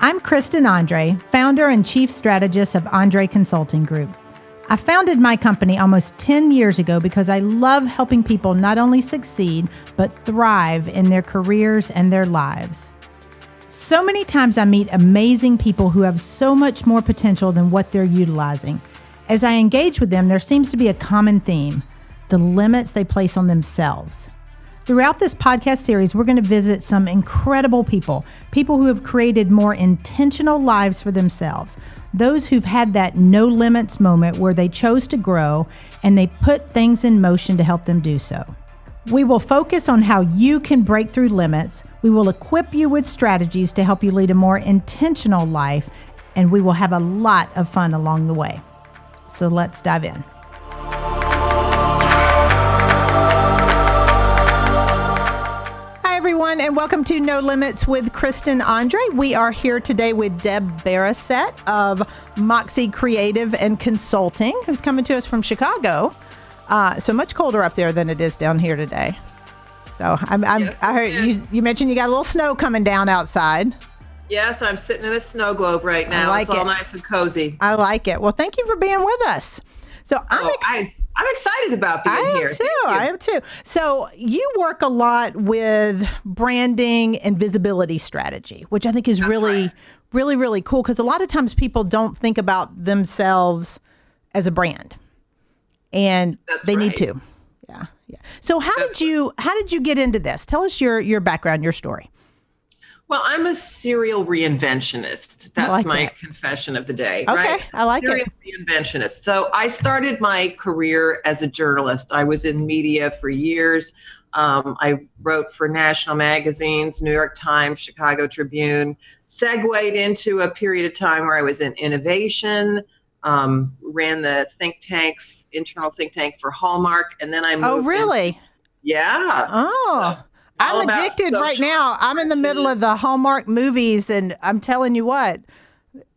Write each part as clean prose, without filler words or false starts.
I'm Kristen Andre, founder and chief strategist of Andre Consulting Group. I founded my company almost 10 years ago because I love helping people not only succeed, but thrive in their careers and their lives. So many times I meet amazing people who have so much more potential than what they're utilizing. As I engage with them, there seems to be a common theme: the limits they place on themselves. Throughout this podcast series, we're going to visit some incredible people who have created more intentional lives for themselves, those who've had that no limits moment where they chose to grow and they put things in motion to help them do so. We will focus on how you can break through limits. We will equip you with strategies to help you lead a more intentional life, and we will have a lot of fun along the way. So let's dive in. Everyone, and welcome to No Limits with Kristen Andre. We are here today with Deb Beroset of Moxie Creative and Consulting, who's coming to us from Chicago. So much colder up there than it is down here today. So I heard you mentioned you got a little snow coming down outside. Yes, I'm sitting in a snow globe right now. It's all nice and cozy. I like it. Well, thank you for being with us. So I'm excited about being here. I am too. So you work a lot with branding and visibility strategy, which I think is really cool, because a lot of times people don't think about themselves as a brand, and they need to. Yeah. So how did you get into this? Tell us your background, your story. Well, I'm a serial reinventionist. That's my confession of the day. Okay, right? I like serial reinventionist. So I started my career as a journalist. I was in media for years. I wrote for national magazines, New York Times, Chicago Tribune, segued into a period of time where I was in innovation, ran the internal think tank for Hallmark, and then I moved. Oh, really? Yeah. Oh. So, I'm addicted right now. I'm in the middle of the Hallmark movies, and I'm telling you what,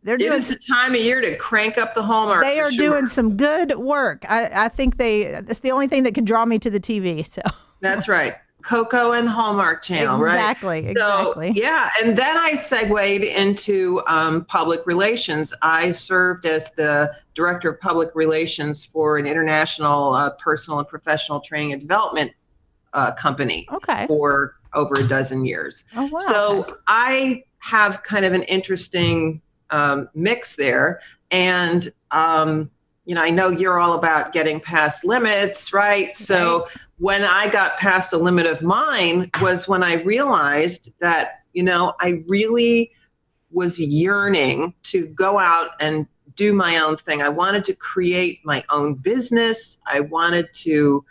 it is the time of year to crank up the Hallmark. They are doing some good work. I think it's the only thing that can draw me to the TV. So that's right. Coco and Hallmark Channel, exactly, right? Exactly. Yeah. And then I segued into public relations. I served as the director of public relations for an international personal and professional training and development company for over a dozen years. Oh, wow. So I have kind of an interesting mix there. And, I know you're all about getting past limits, right? Okay. So when I got past a limit of mine was when I realized that, I really was yearning to go out and do my own thing. I wanted to create my own business. I wanted to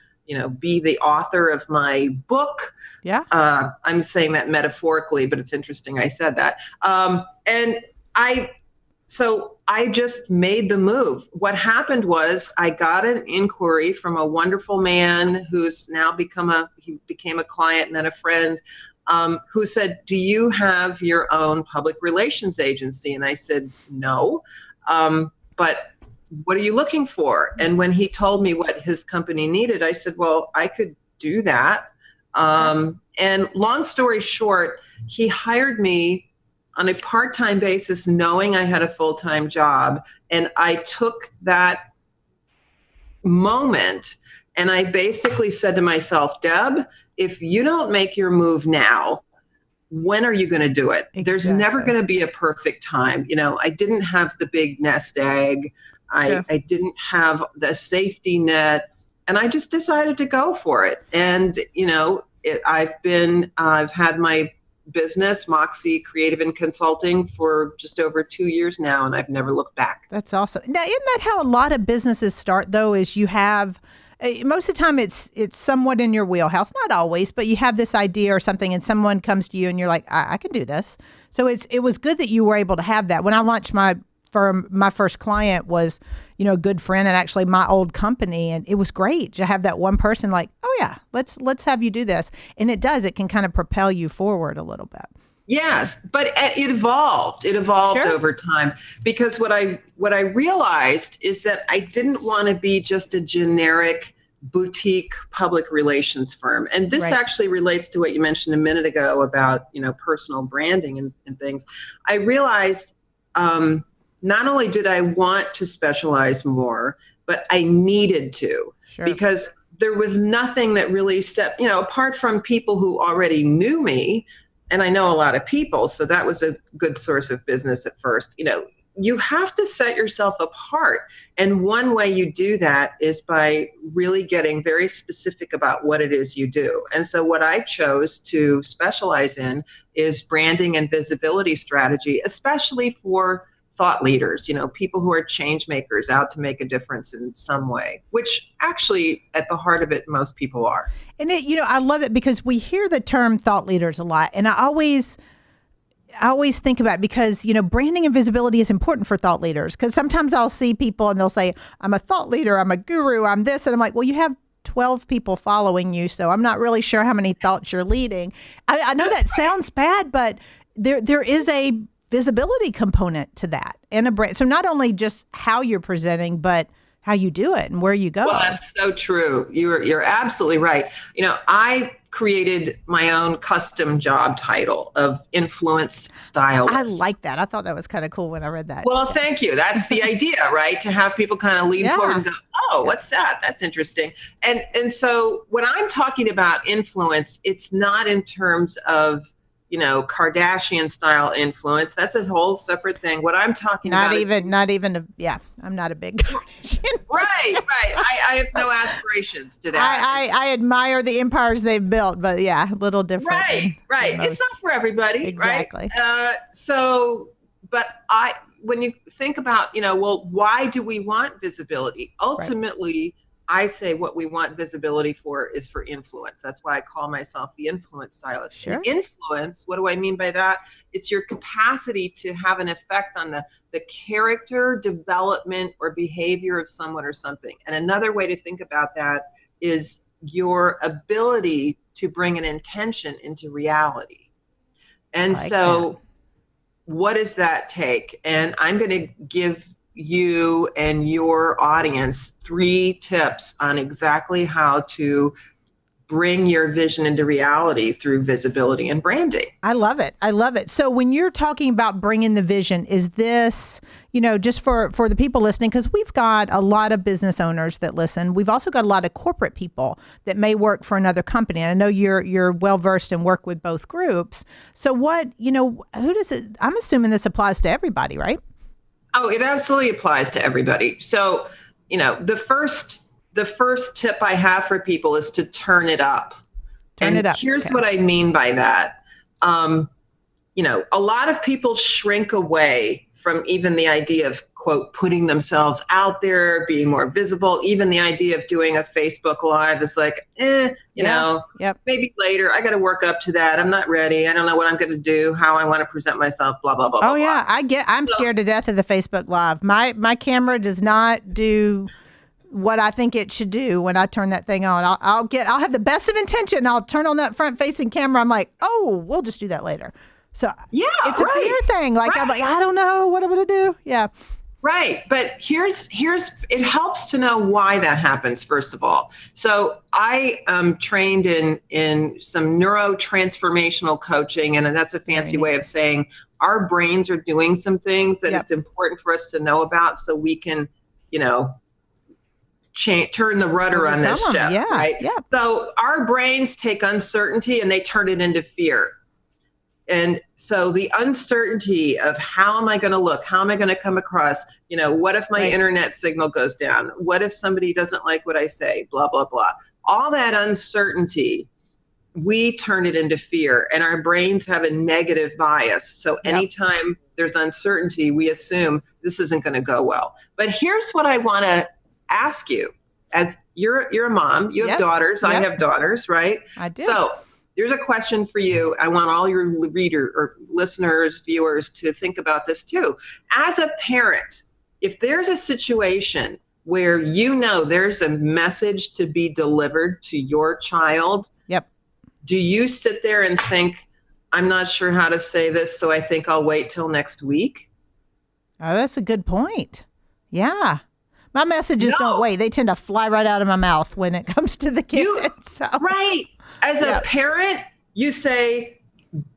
be the author of my book. Yeah. I'm saying that metaphorically, but it's interesting I said that. So I just made the move. What happened was I got an inquiry from a wonderful man who's now became a client and then a friend, who said, "Do you have your own public relations agency?" And I said, "No, but what are you looking for?" And when he told me what his company needed, I said, well, I could do that. And long story short, he hired me on a part-time basis, knowing I had a full-time job. And I took that moment and I basically said to myself, Deb, if you don't make your move now, when are you going to do it? Exactly. There's never going to be a perfect time. I didn't have the big nest egg. I didn't have the safety net, and I just decided to go for it. And, I've had my business, Moxie Creative and Consulting, for just over 2 years now, and I've never looked back. That's awesome. Now, isn't that how a lot of businesses start, though, is you have, most of the time it's somewhat in your wheelhouse, not always, but you have this idea or something and someone comes to you and you're like, I can do this. So it was good that you were able to have that. When I launched my firm, my first client was, a good friend and actually my old company. And it was great to have that one person like, oh yeah, let's have you do this. And it can kind of propel you forward a little bit. Yes, but it evolved. It evolved over time, because what I realized is that I didn't want to be just a generic boutique public relations firm. And this Right. actually relates to what you mentioned a minute ago about, personal branding and things. I realized not only did I want to specialize more, but I needed to, Sure. because there was nothing that really set, apart from people who already knew me, and I know a lot of people, so that was a good source of business at first. You have to set yourself apart. And one way you do that is by really getting very specific about what it is you do. And so what I chose to specialize in is branding and visibility strategy, especially for thought leaders, people who are change makers out to make a difference in some way, which actually at the heart of it, most people are. And I love it because we hear the term thought leaders a lot. And I always think about it because, branding and visibility is important for thought leaders, because sometimes I'll see people and they'll say, I'm a thought leader, I'm a guru, I'm this. And I'm like, well, you have 12 people following you, so I'm not really sure how many thoughts you're leading. I know that sounds bad, but there is a visibility component to that and a brand. So not only just how you're presenting, but how you do it and where you go. Well, that's so true. You're absolutely right. I created my own custom job title of Influence Stylist. I like that. I thought that was kind of cool when I read that. Well, thank you. That's the idea, right? To have people kind of lean forward and go, oh, what's that? That's interesting. And so when I'm talking about influence, it's not in terms of, Kardashian style influence. That's a whole separate thing. What I'm talking about I'm not a big Kardashian. Right. I have no aspirations to that. I admire the empires they've built, but a little different. Right. It's not for everybody. Exactly. Right? When you think about, why do we want visibility? Ultimately, I say what we want visibility for is for influence. That's why I call myself the influence stylist. Sure. Influence, what do I mean by that? It's your capacity to have an effect on the character, development, or behavior of someone or something. And another way to think about that is your ability to bring an intention into reality. And what does that take? And I'm going to give you and your audience 3 tips on exactly how to bring your vision into reality through visibility and branding. I love it. So when you're talking about bringing the vision, is this, just for the people listening, because we've got a lot of business owners that listen. We've also got a lot of corporate people that may work for another company. And I know you're well-versed and work with both groups. So who does it, I'm assuming this applies to everybody, right? Oh, it absolutely applies to everybody. So, the first tip I have for people is to turn it up. Here's what I mean by that. A lot of people shrink away from even the idea of, quote, putting themselves out there, being more visible. Even the idea of doing a Facebook Live is like, maybe later. I got to work up to that. I'm not ready. I don't know what I'm going to do, how I want to present myself, blah, blah, blah, blah. I'm scared to death of the Facebook Live. My camera does not do what I think it should do when I turn that thing on. I'll have the best of intention. I'll turn on that front facing camera. I'm like, oh, we'll just do that later. So it's a fear thing. Like, I'm like, I don't know what I'm going to do. Yeah. Right. But here's it helps to know why that happens, first of all. So I trained in some neurotransformational coaching, and that's a fancy way of saying our brains are doing some things that it's important for us to know about so we can, turn the rudder on this ship. Yeah. Right. Yeah. So our brains take uncertainty and they turn it into fear. And so the uncertainty of how am I going to look? How am I going to come across? What if my internet signal goes down? What if somebody doesn't like what I say? Blah, blah, blah. All that uncertainty, we turn it into fear, and our brains have a negative bias. So anytime there's uncertainty, we assume this isn't going to go well. But here's what I want to ask you. As you're a mom, you have daughters. I have daughters, right? I do. So here's a question for you. I want all your reader or listeners, viewers to think about this too. As a parent, if there's a situation where there's a message to be delivered to your child, do you sit there and think, I'm not sure how to say this, so I think I'll wait till next week? Oh, that's a good point. Yeah. My messages don't wait. They tend to fly right out of my mouth when it comes to the kids. Right. As a parent, you say,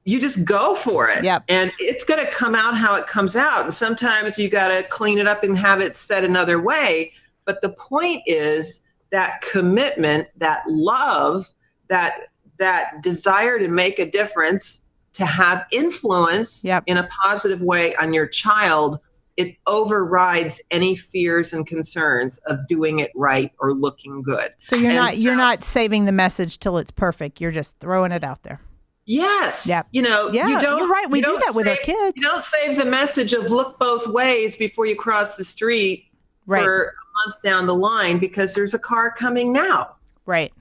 you just go for it. Yep. And it's going to come out how it comes out. And sometimes you got to clean it up and have it said another way. But the point is that commitment, that love, that desire to make a difference, to have influence in a positive way on your child, it overrides any fears and concerns of doing it right or looking good. So you're not saving the message till it's perfect. You're just throwing it out there. Yes. Yep. You know, you're right. We do that with our kids. You don't save the message of look both ways before you cross the street for a month down the line because there's a car coming now. Right.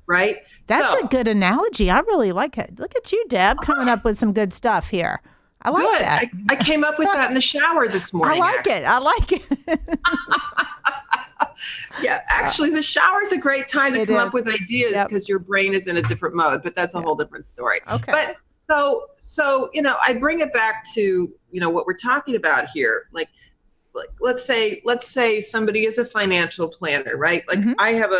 Right. That's a good analogy. I really like it. Look at you, Deb, coming up with some good stuff here. I like that. I came up with that in the shower this morning. I like it. Yeah, actually, the shower is a great time to come up with ideas because your brain is in a different mode, but that's a whole different story. Okay. But so, I bring it back to, what we're talking about here. Like let's say somebody is a financial planner, right? Like I have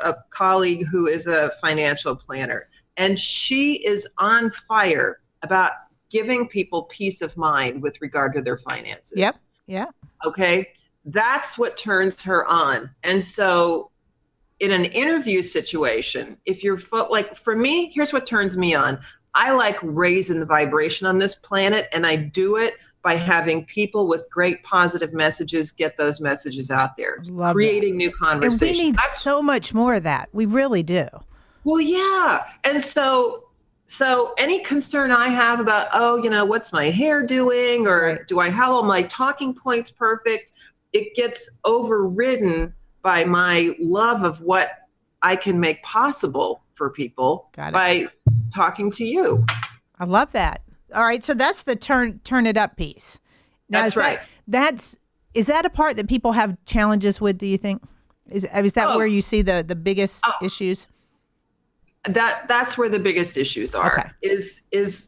a colleague who is a financial planner, and she is on fire about giving people peace of mind with regard to their finances. Yep. Yeah. Okay. That's what turns her on. And so in an interview situation, if you're like, for me, here's what turns me on. I like raising the vibration on this planet, and I do it by having people with great positive messages get those messages out there, creating new conversations. And we need so much more of that. We really do. Well, yeah. And so any concern I have about, what's my hair doing? Or do I have all my talking points perfect? It gets overridden by my love of what I can make possible for people by talking to you. I love that. All right. So that's the turn it up piece. Now, that's right. Is that a part that people have challenges with, do you think? Is that where you see the biggest issues? That's where the biggest issues are, is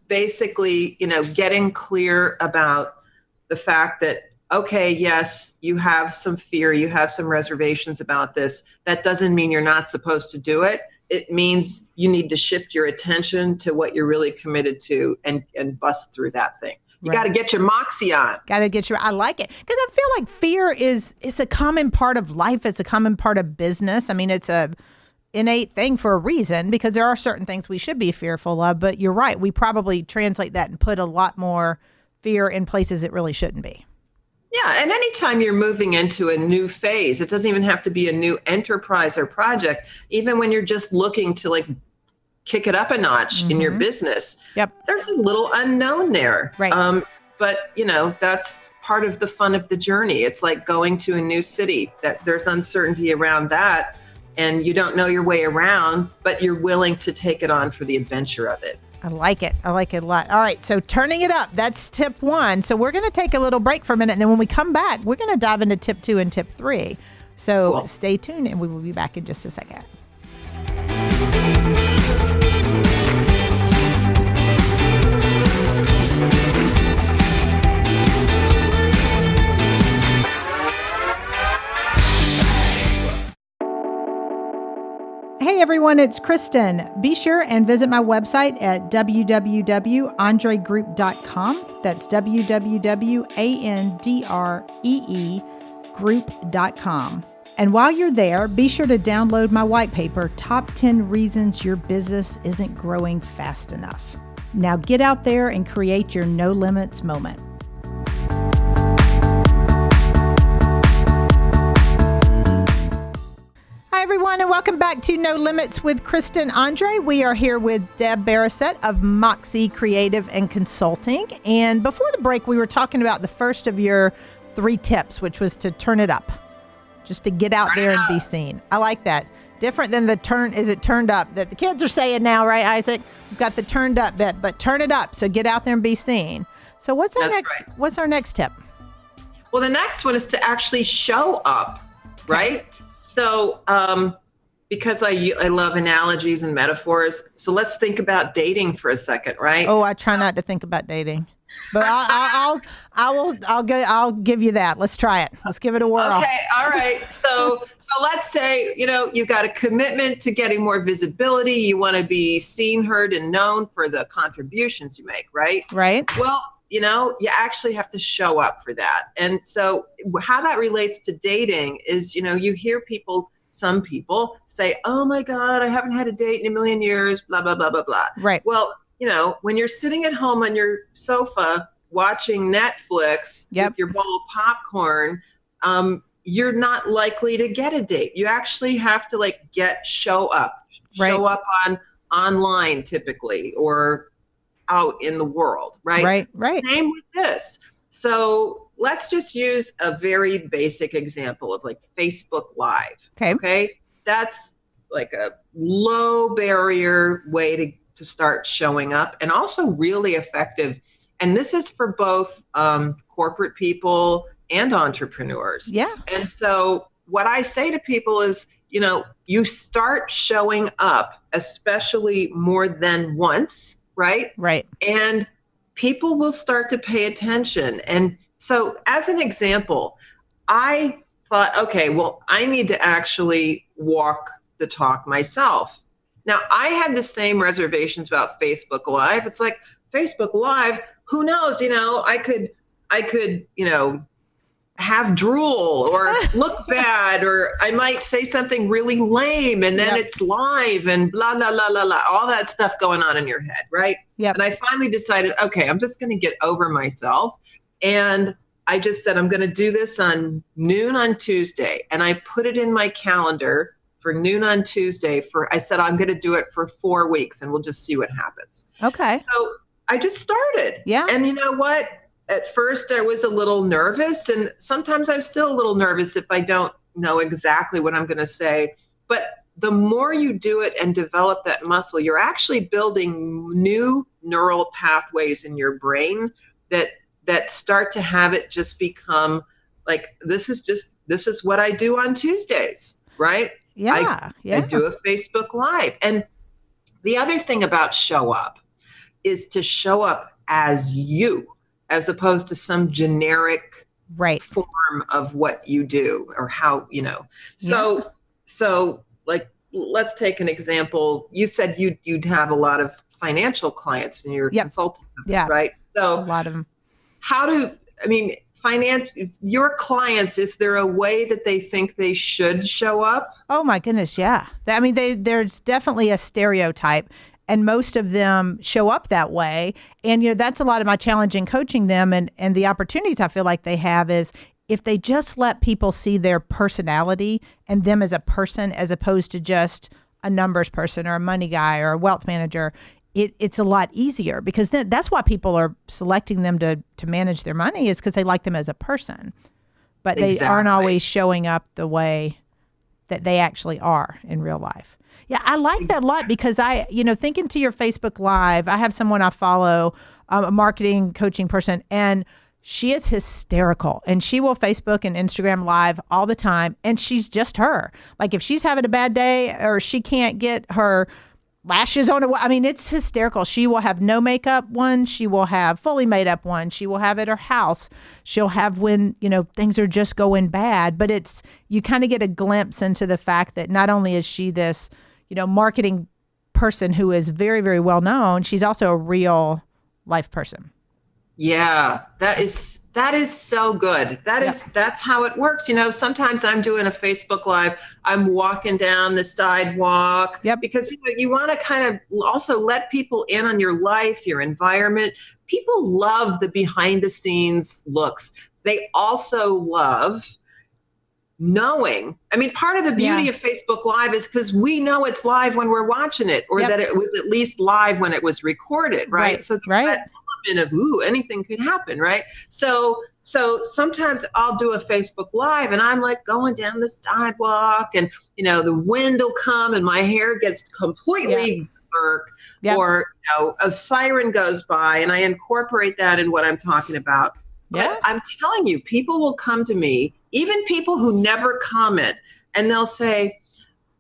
basically, getting clear about the fact that, okay, yes, you have some fear, you have some reservations about this. That doesn't mean you're not supposed to do it. It means you need to shift your attention to what you're really committed to and bust through that thing. You got to get your Moxie on. I like it. Because I feel like fear is a common part of life. It's a common part of business. I mean, it's a innate thing for a reason, because there are certain things we should be fearful of. But you're right. We probably translate that and put a lot more fear in places it really shouldn't be. Yeah. And anytime you're moving into a new phase, it doesn't even have to be a new enterprise or project. Even when you're just looking to kick it up a notch in your business, there's a little unknown there. Right. But, that's part of the fun of the journey. It's like going to a new city, that there's uncertainty around that, and you don't know your way around, but you're willing to take it on for the adventure of it. I like it. I like it a lot. All right. So turning it up, that's tip 1. So we're going to take a little break for a minute. And then when we come back, we're going to dive into tip 2 and tip 3. So Stay tuned, and we will be back in just a second. Hey everyone, it's Kristen. Be sure and visit my website at www.andregroup.com. That's www.andreegroup.com. And while you're there, be sure to download my white paper, Top 10 Reasons Your Business Isn't Growing Fast Enough. Now get out there and create your no limits moment. Hi, everyone, and welcome back to No Limits with Kristen Andre. We are here with Deb Beroset of Moxie Creative and Consulting. And before the break, we were talking about the first of your 3 tips, which was to turn it up, just to get out there and be seen. I like that. Different than the turned up that the kids are saying now, right, Isaac? We've got the turned up bit, but turn it up. So get out there and be seen. So what's our next tip? Well, the next one is to actually show up, right? So, because I love analogies and metaphors, so let's think about dating for a second, right? Oh, I try not to think about dating. But I'll give you that. Let's try it. Let's give it a whirl. Okay. All right. So let's say, you've got a commitment to getting more visibility. You want to be seen, heard, and known for the contributions you make, right? Right. Well, you actually have to show up for that. And so how that relates to dating is, you hear some people say, oh my God, I haven't had a date in a million years, blah, blah, blah, blah, blah. Right. Well, when you're sitting at home on your sofa watching Netflix with your bowl of popcorn, you're not likely to get a date. You actually have to show up online typically, or out in the world, right? Right. Same with this. So let's just use a very basic example of Facebook Live. Okay. That's like a low barrier way to start showing up, and also really effective. And this is for both corporate people and entrepreneurs. Yeah. And so what I say to people is, you start showing up, especially more than once, right? Right. And people will start to pay attention. And so as an example, I thought, okay, well, I need to actually walk the talk myself. Now, I had the same reservations about Facebook Live. It's like, Facebook Live, who knows, I could, have drool or look bad, or I might say something really lame, and then it's live and blah, blah, blah, blah, blah, all that stuff going on in your head, right? Yep. And I finally decided, okay, I'm just going to get over myself. And I just said, I'm going to do this on noon on Tuesday. And I put it in my calendar for noon on Tuesday I said, I'm going to do it for 4 weeks and we'll just see what happens. Okay. So I just started. Yeah. And you know what? At first I was a little nervous, and sometimes I'm still a little nervous if I don't know exactly what I'm going to say. But the more you do it and develop that muscle, you're actually building new neural pathways in your brain that start to have it just become like, this is what I do on Tuesdays, right? Yeah. I do a Facebook Live. And the other thing about show up is to show up as you, as opposed to some generic form of what you do or how, So like, let's take an example. You said you'd have a lot of financial clients in your consulting company, right? So a lot of them. Your clients, is there a way that they think they should show up? Oh my goodness. Yeah. There's definitely a stereotype, and most of them show up that way. And, that's a lot of my challenge in coaching them. And the opportunities I feel like they have is if they just let people see their personality and them as a person, as opposed to just a numbers person or a money guy or a wealth manager, it's a lot easier, because then that's why people are selecting them to manage their money, is because they like them as a person, but they aren't always showing up the way that they actually are in real life. Yeah, I like that a lot, because thinking to your Facebook Live, I have someone I follow, a marketing coaching person, and she is hysterical, and she will Facebook and Instagram Live all the time, and she's just her. Like, if she's having a bad day or she can't get her lashes on it's hysterical. She will have no makeup one. She will have fully made up one. She will have at her house. She'll have when, things are just going bad. But you kind of get a glimpse into the fact that not only is she this, marketing person who is very, very well known, she's also a real life person. Yeah, that is so good. That's how it works. Sometimes I'm doing a Facebook Live, I'm walking down the sidewalk, because you want to kind of also let people in on your life, your environment. People love the behind the scenes looks. They also love knowing. Part of the beauty of Facebook Live is because we know it's live when we're watching it, or that it was at least live when it was recorded, right? So that element of, anything could happen, right? So sometimes I'll do a Facebook Live and I'm like going down the sidewalk, and the wind will come and my hair gets completely dark, or a siren goes by, and I incorporate that in what I'm talking about. But I'm telling you, people will come to me, even people who never comment, and they'll say,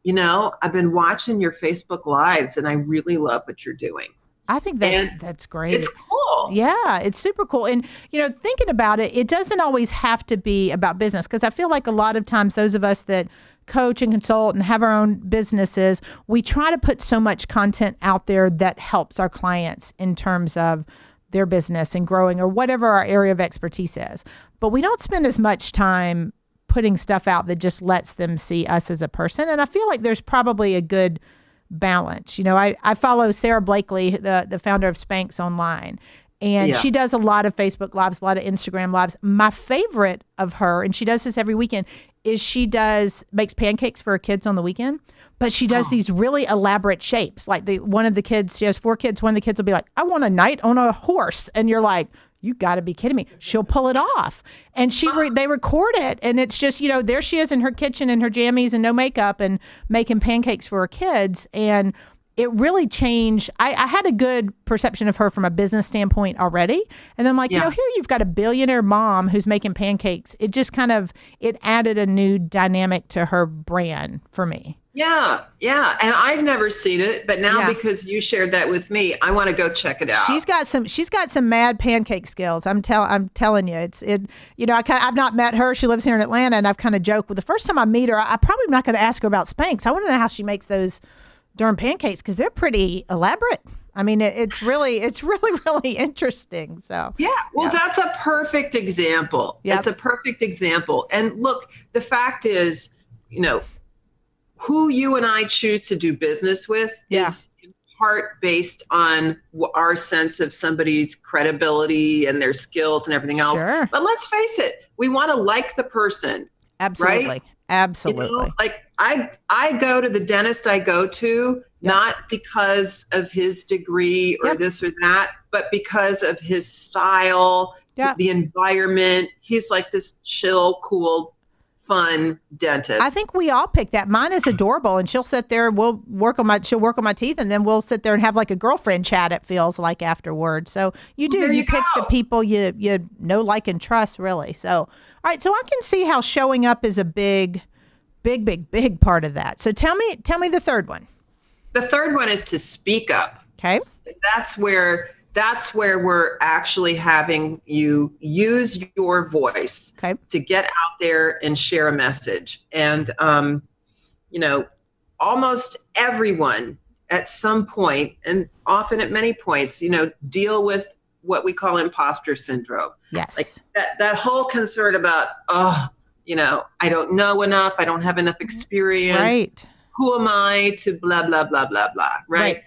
I've been watching your Facebook Lives and I really love what you're doing. I think that's great. It's cool. Yeah, it's super cool. And, thinking about it, it doesn't always have to be about business, because I feel like a lot of times those of us that coach and consult and have our own businesses, we try to put so much content out there that helps our clients in terms of their business and growing or whatever our area of expertise is. But we don't spend as much time putting stuff out that just lets them see us as a person. And I feel like there's probably a good balance. I follow Sarah Blakely, the founder of Spanx online, and she does a lot of Facebook Lives, a lot of Instagram Lives. My favorite of her, and she does this every weekend, is she makes pancakes for her kids on the weekend, but she does these really elaborate shapes. Like one of the kids, she has 4 kids. One of the kids will be like, I want a knight on a horse. And you're like, you got to be kidding me. She'll pull it off. And they record it. And it's just, there she is in her kitchen in her jammies and no makeup and making pancakes for her kids. And it really changed. I had a good perception of her from a business standpoint already. And then I'm like, here you've got a billionaire mom who's making pancakes. It just it added a new dynamic to her brand for me. Yeah. And I've never seen it, but now because you shared that with me, I want to go check it out. She's got some mad pancake skills. I'm telling you, I've not met her. She lives here in Atlanta, and I've kind of joked, well, the first time I meet her, I probably am not going to ask her about Spanx. I want to know how she makes those darn pancakes, because they're pretty elaborate. I mean, it's really interesting. So that's a perfect example. Yep. It's a perfect example. And look, the fact is, who you and I choose to do business with is in part based on our sense of somebody's credibility and their skills and everything else. Sure. But let's face it, we want to like the person. Absolutely. Right? Absolutely. Like I go to the dentist I go to, not because of his degree or this or that, but because of his style, the environment. He's like this chill, cool, fun dentist. I think we all pick that. Mine is adorable, and she'll sit there. She'll work on my teeth, and then we'll sit there and have like a girlfriend chat. It feels like afterwards. So you pick the people you know, like, and trust, really. So all right. So I can see how showing up is a big part of that. So tell me the third one. The third one is to speak up. Okay. That's where we're actually having you use your voice to get out there and share a message. And, almost everyone at some point, and often at many points, deal with what we call imposter syndrome. Yes. Like that whole concern about, I don't know enough. I don't have enough experience. Right. Who am I to blah, blah, blah, blah, blah. Right.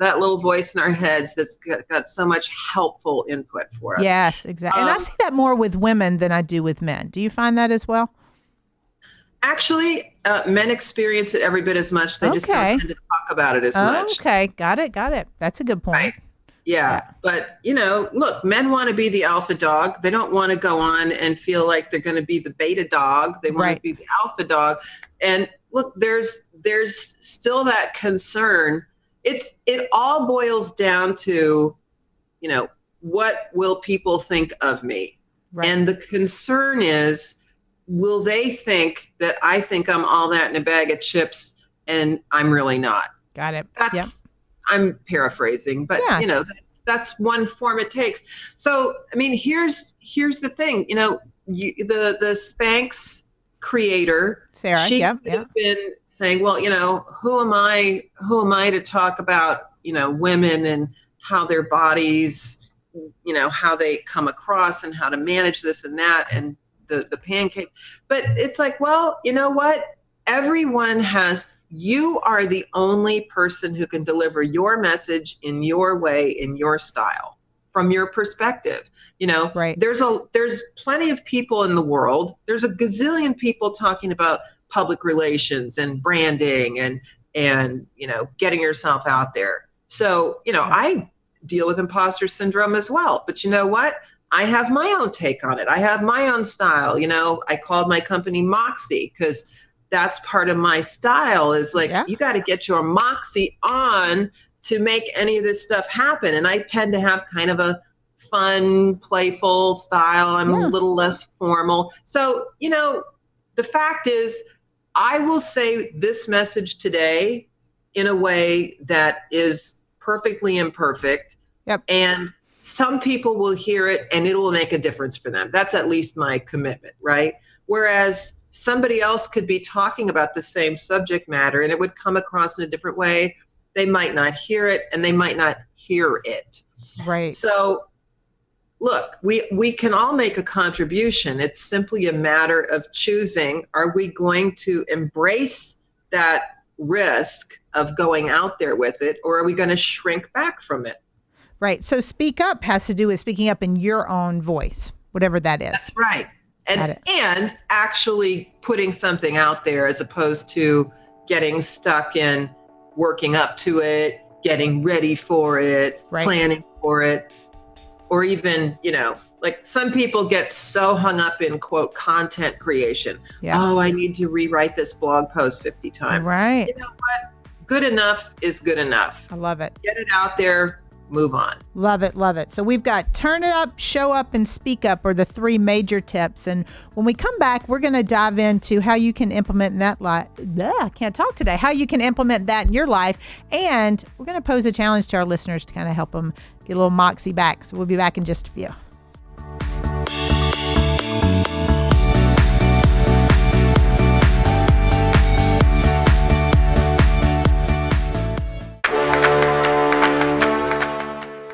That little voice in our heads that's got so much helpful input for us. Yes, exactly. And I see that more with women than I do with men. Do you find that as well? Actually, men experience it every bit as much. They just don't tend to talk about it as much. Okay, got it. That's a good point. Right. Yeah. But, look, men want to be the alpha dog. They don't want to go on and feel like they're going to be the beta dog. They want to be the alpha dog. And look, there's still that concern. It all boils down to, what will people think of me? Right. And the concern is, will they think that I think I'm all that in a bag of chips and I'm really not? Got it. I'm paraphrasing, but that's one form it takes. So, I mean, here's the thing, the Spanx creator, Sarah, she could have been saying, well, who am I to talk about, women and how their bodies, how they come across and how to manage this and that and the pancake. But it's like, well, you know what? You are the only person who can deliver your message in your way, in your style, from your perspective. There's plenty of people in the world. There's a gazillion people talking about public relations and branding and getting yourself out there. So, I deal with imposter syndrome as well. But you know what? I have my own take on it. I have my own style. I called my company Moxie because that's part of my style is like, you got to get your Moxie on to make any of this stuff happen. And I tend to have kind of a fun, playful style. I'm a little less formal. So, the fact is, I will say this message today in a way that is perfectly imperfect. Yep. And some people will hear it and it will make a difference for them. That's at least my commitment, right? Whereas somebody else could be talking about the same subject matter and it would come across in a different way. They might not hear it and they might not hear it. Right. So look, we can all make a contribution. It's simply a matter of choosing, are we going to embrace that risk of going out there with it, or are we going to shrink back from it? Right. So speak up has to do with speaking up in your own voice, whatever that is. That's right. And actually putting something out there as opposed to getting stuck in working up to it, getting ready for it, planning for it, or even, like some people get so hung up in quote content creation. Yeah. Oh, I need to rewrite this blog post 50 times. Right. You know what? Good enough is good enough. I love it. Get it out there. Move on. Love it. Love it. So we've got turn it up, show up, and speak up are the three major tips. And when we come back, we're going to dive into how you can implement that. I can't talk today. How you can implement that in your life. And we're going to pose a challenge to our listeners to kind of help them get a little moxie back. So we'll be back in just a few.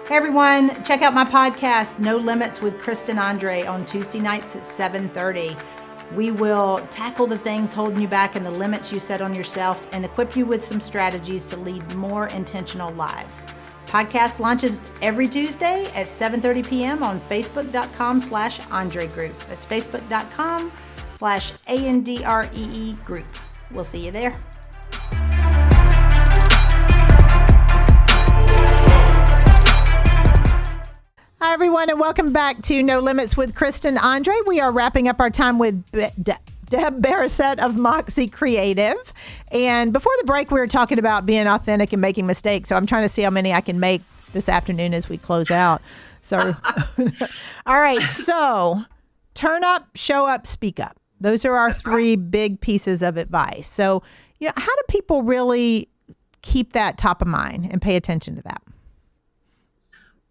Hey everyone, check out my podcast, No Limits with Kristen Andre, on Tuesday nights at 7:30. We will tackle the things holding you back and the limits you set on yourself and equip you with some strategies to lead more intentional lives. Podcast launches every Tuesday at 7:30 p.m. on facebook.com/Andre Group. That's facebook.com/ANDREE Group. We'll see you there. Hi, everyone, and welcome back to No Limits with Kristen Andre. We are wrapping up our time with Deb Beroset of Moxie Creative. And before the break, we were talking about being authentic and making mistakes. So I'm trying to see how many I can make this afternoon as we close out. So, all right. So turn up, show up, speak up. Those are our three big pieces of advice. So, how do people really keep that top of mind and pay attention to that?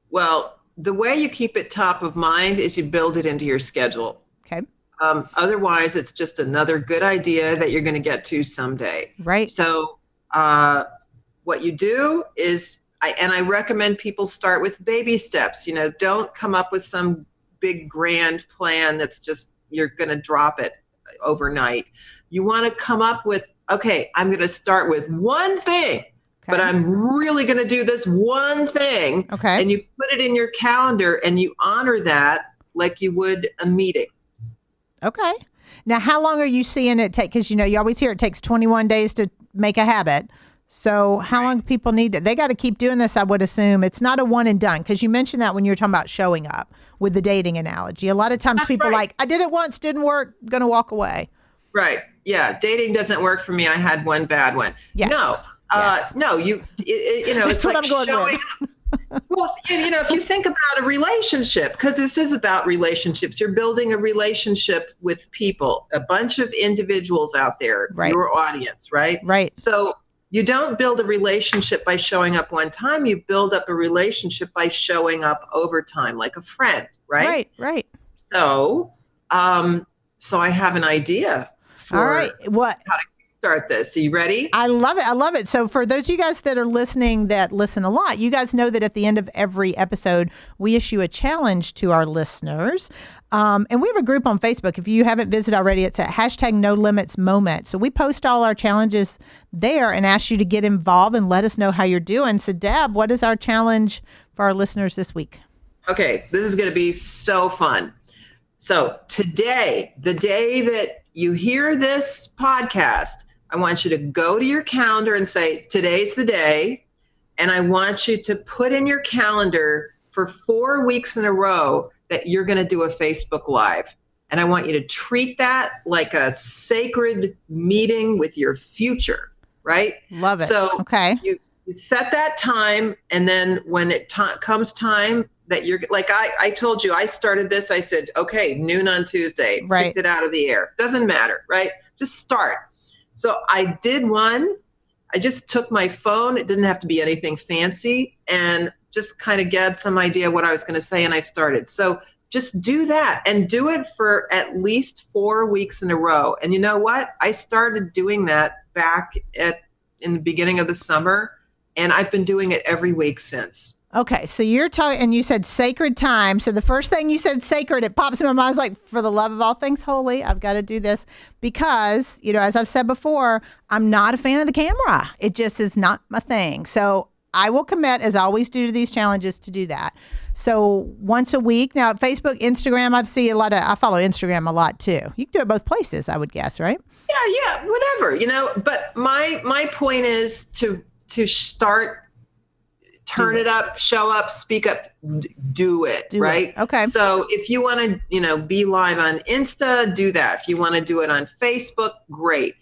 Well, the way you keep it top of mind is you build it into your schedule. Okay. Otherwise, it's just another good idea that you're going to get to someday. Right. So what you do is, I recommend people start with baby steps. Don't come up with some big grand plan that's just, you're going to drop it overnight. You want to come up with, okay, I'm going to start with one thing. Okay. But I'm really going to do this one thing. Okay. And you put it in your calendar and you honor that like you would a meeting. Okay. Now, how long are you seeing it take? Because, you always hear it takes 21 days to make a habit. So how long do people need it? They got to keep doing this, I would assume. It's not a one and done. Because you mentioned that when you were talking about showing up with the dating analogy. A lot of times people are like, I did it once, didn't work, going to walk away. Right. Yeah. Dating doesn't work for me. I had one bad one. Yes. No. Yes. No, it's like showing up. Well, if you think about a relationship, because this is about relationships, you're building a relationship with people, a bunch of individuals out there, your audience, right? Right. So you don't build a relationship by showing up one time. You build up a relationship by showing up over time, like a friend, right? Right. So, so I have an idea for all right. What? How to start this. Are you ready? I love it. I love it. So for those of you guys that are listening that listen a lot, you guys know that at the end of every episode, we issue a challenge to our listeners. And we have a group on Facebook. If you haven't visited already, it's at #NoLimitsMoment. So we post all our challenges there and ask you to get involved and let us know how you're doing. So Deb, what is our challenge for our listeners this week? Okay, this is going to be so fun. So today, the day that you hear this podcast, I want you to go to your calendar and say, today's the day. And I want you to put in your calendar for 4 weeks in a row that you're going to do a Facebook Live. And I want you to treat that like a sacred meeting with your future, right? Love it. So okay. You set that time. And then when it comes time that you're like, I told you, I started this, I said, okay, noon on Tuesday, picked it out of the air. Doesn't matter, right? Just start. So I did one. I just took my phone. It didn't have to be anything fancy, and just kind of get some idea what I was going to say, and I started. So just do that and do it for at least 4 weeks in a row. And you know what? I started doing that back in the beginning of the summer, and I've been doing it every week since. Okay, so you're talking, and you said sacred time. So the first thing you said, sacred, it pops in my mind. I was like, for the love of all things holy, I've got to do this because, as I've said before, I'm not a fan of the camera. It just is not my thing. So I will commit, as I always do to these challenges, to do that. So once a week. Now, Facebook, Instagram, I follow Instagram a lot too. You can do it both places, I would guess, right? Yeah, whatever, But my point is to start. Turn it up, show up, speak up, do it, right? Okay. So if you want to, be live on Insta, do that. If you want to do it on Facebook, great.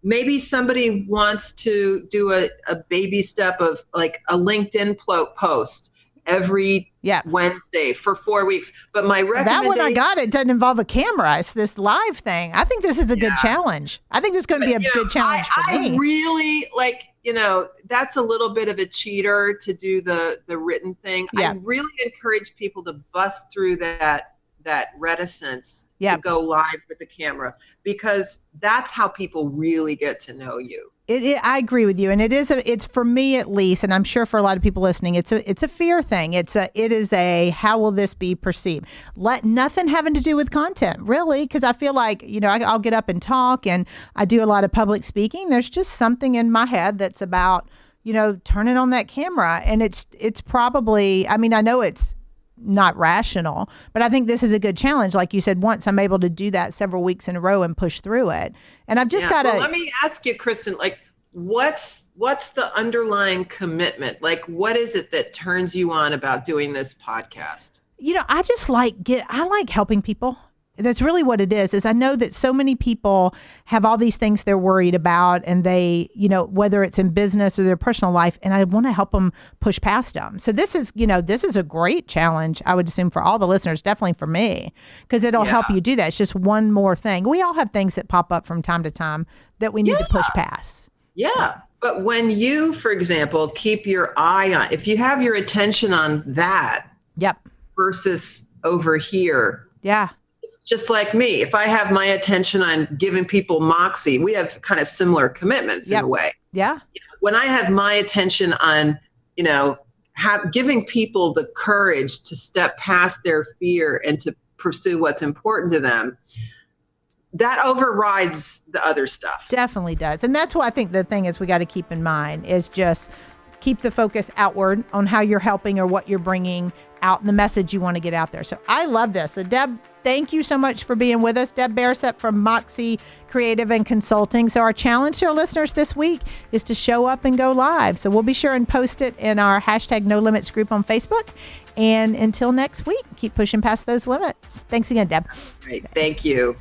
Maybe somebody wants to do a baby step of like a LinkedIn post every Wednesday for 4 weeks. But my recommendation— That one I got, it doesn't involve a camera. It's this live thing. I think this is a good challenge. I think this is going to be a good challenge for me. I really that's a little bit of a cheater to do the written thing. Yeah. I really encourage people to bust through that reticence to go live with the camera, because that's how people really get to know you. I agree with you, and it's for me at least, and I'm sure for a lot of people listening, it's a fear thing. It is a how will this be perceived? Nothing having to do with content, really, because I feel like I'll get up and talk, and I do a lot of public speaking. There's just something in my head that's about turning on that camera, and it's probably, I know it's not rational, but I think this is a good challenge. Like you said, once I'm able to do that several weeks in a row and push through it. And I've just got to— let me ask you, Kristen, what's the underlying commitment? What is it that turns you on about doing this podcast? I just I like helping people. That's really what it is I know that so many people have all these things they're worried about, and they, whether it's in business or their personal life, and I want to help them push past them. So this is a great challenge, I would assume, for all the listeners, definitely for me, because it'll help you do that. It's just one more thing. We all have things that pop up from time to time that we need to push past. Yeah. But when you, for example, keep your eye on, if you have your attention on that versus over here. Yeah. It's just like me. If I have my attention on giving people Moxie, we have kind of similar commitments in a way. Yeah. When I have my attention on, giving people the courage to step past their fear and to pursue what's important to them, that overrides the other stuff. Definitely does. And that's what I think the thing is we got to keep in mind is just keep the focus outward on how you're helping or what you're bringing out and the message you want to get out there. So I love this. So Deb, thank you so much for being with us. Deb Beroset from Moxie Creative and Consulting. So our challenge to our listeners this week is to show up and go live. So we'll be sure and post it in our #NoLimits group on Facebook. And until next week, keep pushing past those limits. Thanks again, Deb. Great. Thank you.